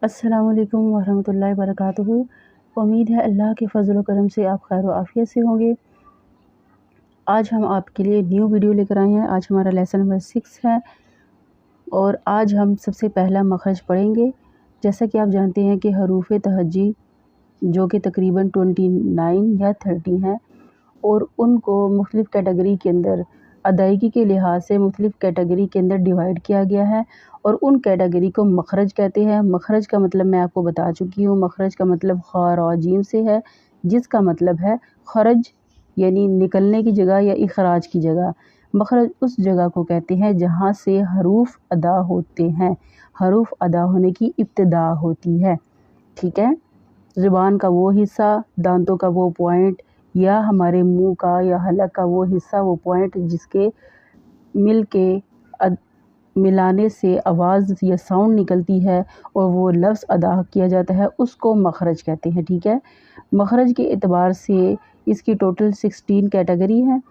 अस्सलाम वालेकुम वरहमतुल्लाहि वबरकातुहू। उम्मीद है अल्लाह के फ़ज़ल व करम से आप खैर व आफ़ियत से होंगे। आज हम आपके लिए न्यू वीडियो लेकर आए हैं। आज हमारा लेसन नंबर 6 है और आज हम सबसे पहला मखरज पढ़ेंगे। जैसा कि आप जानते हैं कि हरूफ़ तहज्जी जो कि तकरीबन 29 या 30 हैं और उनको मुख्तलिफ़ कैटेगरी के अंदर अदायगी के लिहाज से मुख्तलिफ़ कैटेगरी के अंदर डिवाइड किया गया है और उन कैटेगरी को मखरज कहते हैं। मखरज का मतलब मैं आपको बता चुकी हूँ। मखरज का मतलब ख़ा रा जीम से है, जिसका मतलब है खरज यानी निकलने की जगह या इखराज की जगह। मखरज उस जगह को कहते हैं जहाँ से हरूफ अदा होते हैं, हरूफ अदा होने की इब्तिदा होती है। ठीक है, ज़ुबान का वो हिस्सा, दांतों का वो पॉइंट या हमारे मुंह का या हलक का वो हिस्सा, वो पॉइंट जिसके मिल के मिलाने से आवाज़ या साउंड निकलती है और वो लफ्ज़ अदा किया जाता है, उसको मखरज कहते हैं। ठीक है, मखरज के एतबार से इसकी टोटल 16 कैटेगरी हैं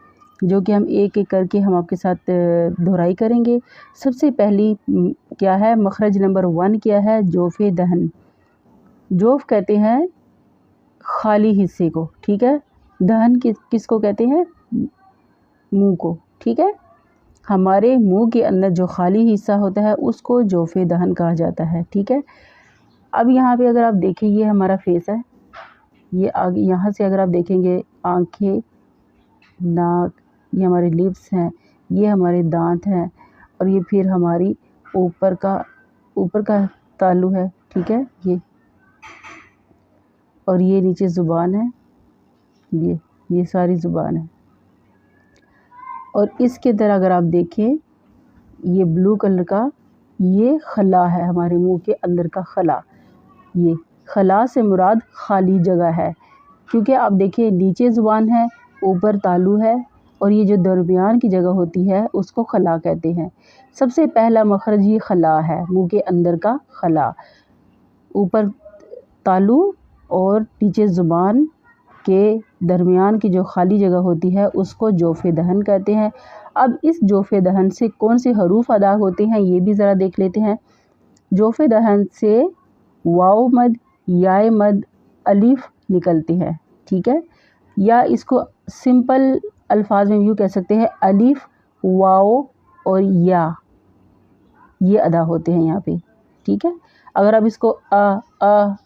जो कि हम एक एक करके हम आपके साथ दोहराई करेंगे। सबसे पहली क्या है, मखरज नंबर 1 क्या है, जोफ़े दहन। जोफ़ कहते हैं खाली हिस्से को। ठीक है, दहन किसको कहते हैं, मुंह को। ठीक है, हमारे मुंह के अंदर जो खाली हिस्सा होता है उसको जोफ़े दहन कहा जाता है। ठीक है, अब यहाँ पे अगर आप देखें, ये हमारा फेस है, ये आगे यहाँ से अगर आप देखेंगे आंखें, नाक, ये हमारे लिप्स हैं, ये हमारे दांत हैं और ये फिर हमारी ऊपर का तालू है। ठीक है, ये और ये नीचे ज़ुबान है, ये सारी ज़ुबान है। और इसके अंदर अगर आप देखें, ये ब्लू कलर का ये खला है, हमारे मुंह के अंदर का खला। ये खला से मुराद खाली जगह है, क्योंकि आप देखिए नीचे ज़ुबान है, ऊपर तालू है और ये जो दरमियान की जगह होती है उसको खला कहते हैं। सबसे पहला मखरज ये खला है, मुंह के अंदर का खला। ऊपर तालू और नीचे ज़ुबान के दरमियान की जो खाली जगह होती है उसको जोफ़े दहन कहते हैं। अब इस जोफ़े दहन से कौन से हरूफ अदा होते हैं ये भी ज़रा देख लेते हैं। जोफ़े दहन से वाव मद, याए मद, अलिफ निकलते हैं। ठीक है, या इसको सिंपल अल्फाज में यूँ कह सकते हैं, अलिफ, वाव और या, ये अदा होते हैं यहाँ पे। ठीक है, अगर आप इसको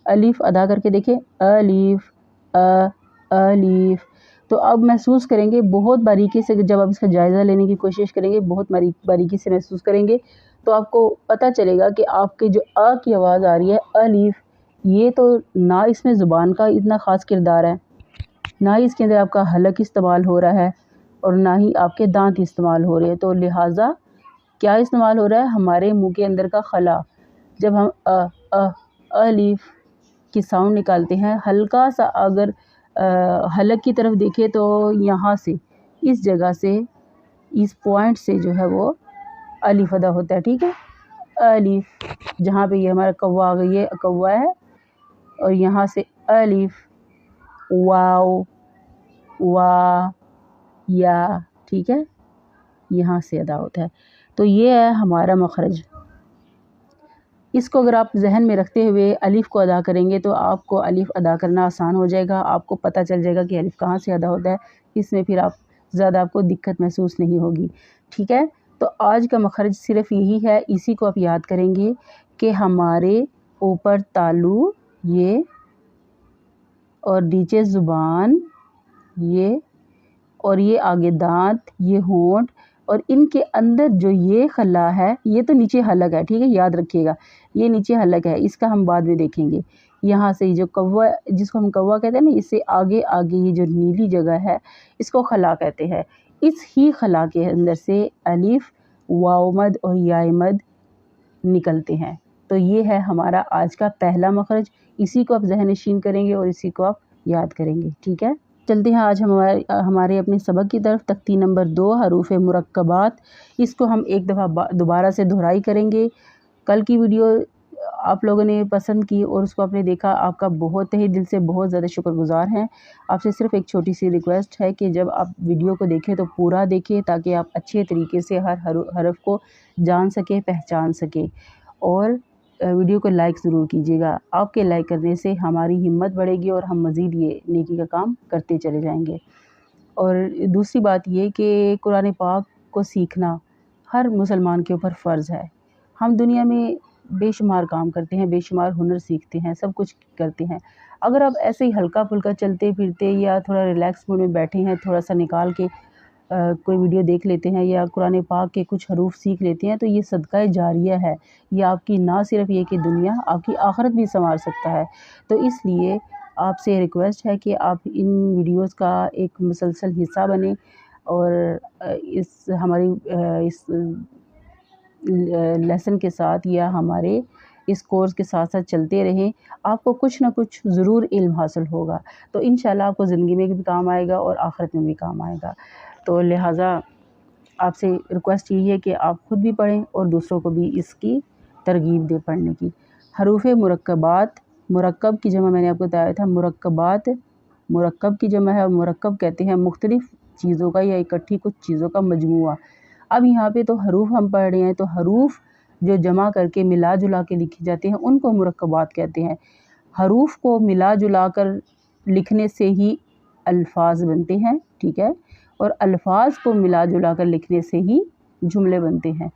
अलिफ अदा करके देखें, अलिफ अलिफ, तो अब महसूस करेंगे बहुत बारीकी से, जब आप इसका जायज़ा लेने की कोशिश करेंगे, बहुत बारीकी से महसूस करेंगे तो आपको पता चलेगा कि आपके जो की आवाज़ आ रही है अलिफ, ये तो ना इसमें ज़ुबान का इतना ख़ास किरदार है, ना ही इसके अंदर आपका हलक इस्तेमाल हो रहा है और ना ही आपके दांत इस्तेमाल हो रहे हैं। तो लिहाजा क्या इस्तेमाल हो रहा है, हमारे मुंह के अंदर का खला। जब हम अलिफ की साउंड निकालते हैं, हल्का सा अगर हलक की तरफ देखें तो यहाँ से, इस जगह से, इस पॉइंट से जो है वो अलिफ अदा होता है। ठीक है, अलिफ, जहाँ पे ये हमारा कौवा आ गई है, कौवा है, और यहाँ से अलिफ, वाव, वा, या। ठीक है, यहाँ से अदा होता है। तो ये है हमारा मखरज। इसको अगर आप जहन में रखते हुए अलिफ़ को अदा करेंगे तो आपको अलिफ़ अदा करना आसान हो जाएगा। आपको पता चल जाएगा कि अलिफ़ कहाँ से अदा होता है, इसमें फिर ज़्यादा आपको दिक्कत महसूस नहीं होगी। ठीक है, तो आज का मखरज सिर्फ यही है, इसी को आप याद करेंगे कि हमारे ऊपर तालू ये और नीचे ज़ुबान ये और ये आगे दांत, ये होंठ और इनके अंदर जो ये खला है, ये तो नीचे हलक है। ठीक है, याद रखिएगा ये नीचे हलक है, इसका हम बाद में देखेंगे। यहाँ से जो कौवा, जिसको हम कौवा कहते हैं ना, इससे आगे आगे ये जो नीली जगह है इसको खला कहते हैं। इस ही खला के अंदर से अलिफ, वाव मद और याए मद निकलते हैं। तो ये है हमारा आज का पहला मखरज, इसी को आप ज़हन नशीन करेंगे और इसी को आप याद करेंगे। ठीक है, चलते हैं आज हमारे अपने सबक की तरफ। तख्ती नंबर 2 हरूफ़ मुरक्कबात, इसको हम एक दफ़ा दोबारा से दोहराई करेंगे। कल की वीडियो आप लोगों ने पसंद की और उसको आपने देखा, आपका बहुत तहे दिल से बहुत ज़्यादा शुक्रगुज़ार हैं। आपसे सिर्फ एक छोटी सी रिक्वेस्ट है कि जब आप वीडियो को देखें तो पूरा देखें, ताकि आप अच्छे तरीके से हर हरफ को जान सकें, पहचान सकें। और ویڈیو کو لائک ضرور کیجیے گا. آپ کے لائک کرنے سے ہماری ہمت بڑھے گی اور ہم مزید یہ نیکی کا کام کرتے چلے جائیں گے. اور دوسری بات یہ کہ قرآن پاک کو سیکھنا ہر مسلمان کے اوپر فرض ہے. ہم دنیا میں بے شمار کام کرتے ہیں، بے شمار ہنر سیکھتے ہیں، سب کچھ کرتے ہیں. اگر آپ ایسے ہی ہلکا پھلکا چلتے پھرتے یا تھوڑا ریلیکس موڈ میں بیٹھے ہیں، تھوڑا سا نکال کے کوئی ویڈیو دیکھ لیتے ہیں یا قرآن پاک کے کچھ حروف سیکھ لیتے ہیں، تو یہ صدقہ جاریہ ہے. یہ آپ کی نہ صرف یہ کہ دنیا، آپ کی آخرت بھی سنوار سکتا ہے. تو اس لیے آپ سے ریکویسٹ ہے کہ آپ ان ویڈیوز کا ایک مسلسل حصہ بنیں اور ہماری اس لیسن کے ساتھ یا ہمارے اس کورس کے ساتھ ساتھ چلتے رہیں. آپ کو کچھ نہ کچھ ضرور علم حاصل ہوگا، تو انشاءاللہ آپ کو زندگی میں بھی کام آئے گا اور آخرت میں بھی کام آئے گا. تو لہٰذا آپ سے ریکویسٹ یہی ہے کہ آپ خود بھی پڑھیں اور دوسروں کو بھی اس کی ترغیب دیں پڑھنے کی. حروف مرکبات، مرکب کی جمع میں نے آپ کو بتایا تھا مرکبات، مرکب کی جمع ہے. مرکب کہتے ہیں مختلف چیزوں کا یا اکٹھی کچھ چیزوں کا مجموعہ. اب یہاں پہ تو حروف ہم پڑھ رہے ہیں، تو حروف جو جمع کر کے ملا جلا کے لکھے جاتے ہیں ان کو مرکبات کہتے ہیں. حروف کو ملا جلا کر لکھنے سے ہی الفاظ بنتے ہیں، ٹھیک ہے، اور الفاظ کو ملا جلا کر لکھنے سے ہی جملے بنتے ہیں.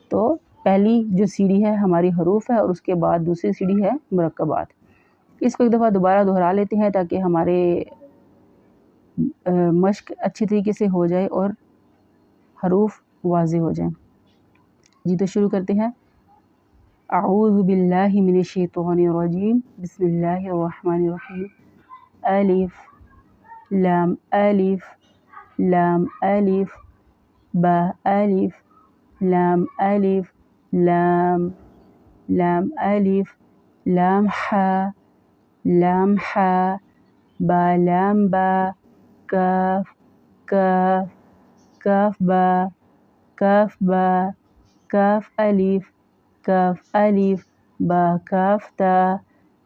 تو پہلی جو سیڑھی ہے ہماری حروف ہے اور اس کے بعد دوسری سیڑھی ہے مرکبات. اس کو ایک دفعہ دوبارہ دہرا لیتے ہیں تاکہ ہمارے مشق اچھی طریقے سے ہو جائے اور حروف واضح ہو جائیں. جی تو شروع کرتے ہیں. اعوذ باللہ من الشیطان الرجیم، بسم اللہ الرحمن الرحیم. الف لام الف لام الف با الف لام الف لام لام الف لام حا لام حا با لام با کاف کاف کاف با کاف با کاف الف کاف الف با کاف تا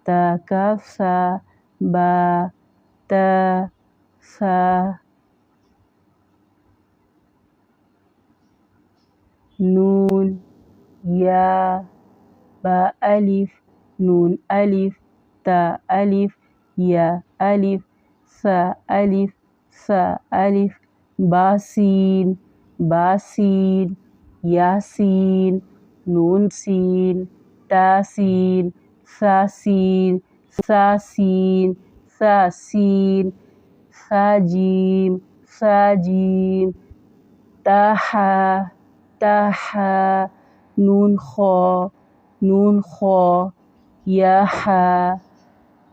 تا کاف سا با تا سا. نون یا با الف نون الف تا الف یا الف سا الف سا الف با سین با سین یا سین نون سین تا سین سا سین سا سین سا سین سا جیم سا جیم تا حا تا حا نون خا نون خا یا حا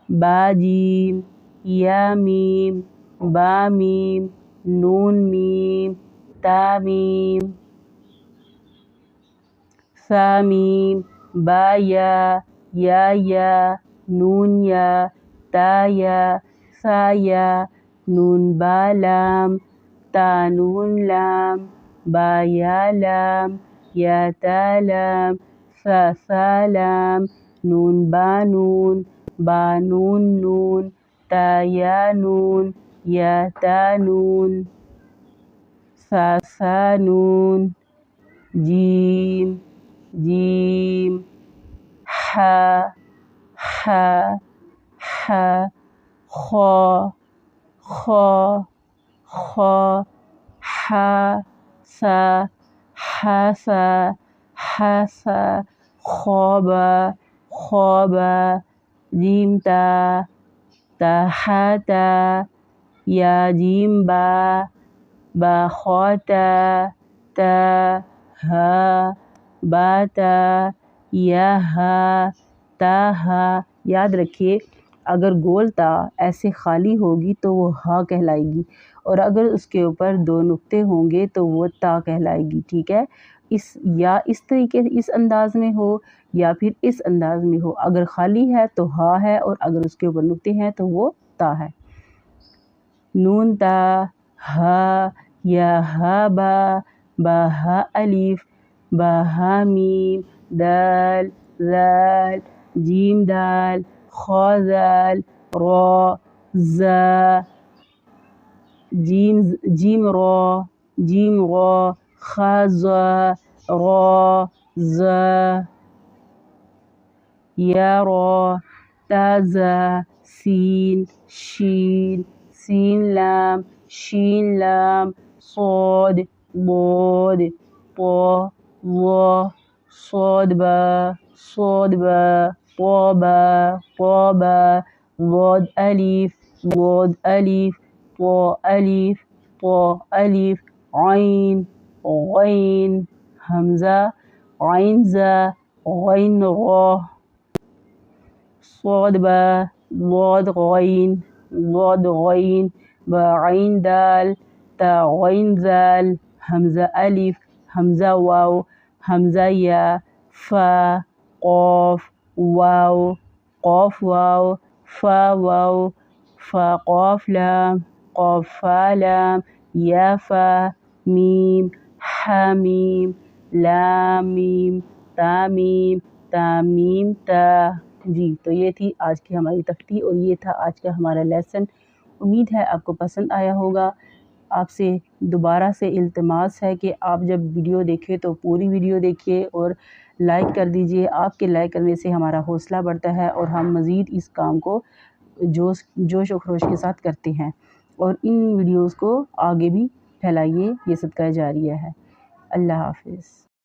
با جیم یا میم با میم نون میم تا میم سا میم با یا یا نون یا تا یا سا یا نون با لام تا نون لام با یا لام یا تا لام سا سا لام نون با نون با نون نون تا یا نون یا تا نون سا سا نون جیم جیم حا حا حا خا خا خا حا سا حاسا حاسا خوابا خوابا جیم تا تا حاتا یا جیم با با خواتا تا ہا باتا یا ہا تا ہا. یاد رکھیے اگر گول تا ایسے خالی ہوگی تو وہ ہا کہلائے گی، اور اگر اس کے اوپر دو نقطے ہوں گے تو وہ تا کہلائے گی، ٹھیک ہے. یا اس طریقے اس انداز میں ہو یا پھر اس انداز میں ہو. اگر خالی ہے تو ہا ہے اور اگر اس کے اوپر نقطے ہیں تو وہ تا ہے. نون تا ہا یا ہا با با ہا الف با ہا میم دال ذال جیم دال خا ذال را زا جیم را جیم را خا زا را زا. یا را، تا زا، سین شین، سین لام شین لام، صاد ضاد، طا ظا، صاد با صاد با، طا با طا با، ضاد ألف ضاد ألف، طا ألف طا ألف، عين غين، همزة عين زا غين غا، صاد با ضاد غين ضاد غين، با عين دال، تا غين زال، همزة ألف همزة واو، همزة يا، فا قاف واو، قاف واو، فا واو، فا قاف لام، قاف فا لام، یا فا، میم حامیم، لام میم، تا میم، تا میم تا۔ جی تو یہ تھی آج کی ہماری تختیح اور یہ تھا آج کا ہمارا لیسن۔ امید ہے آپ کو پسند آیا ہوگا۔ آپ سے دوبارہ سے التماس ہے کہ آپ جب ویڈیو دیکھیں تو پوری ویڈیو دیکھیے اور لائک کر دیجئے۔ آپ کے لائک کرنے سے ہمارا حوصلہ بڑھتا ہے اور ہم مزید اس کام کو جوش و خروش کے ساتھ کرتے ہیں، اور ان ویڈیوز کو آگے بھی پھیلائیے، یہ صدقہ جاریہ ہے۔ اللہ حافظ۔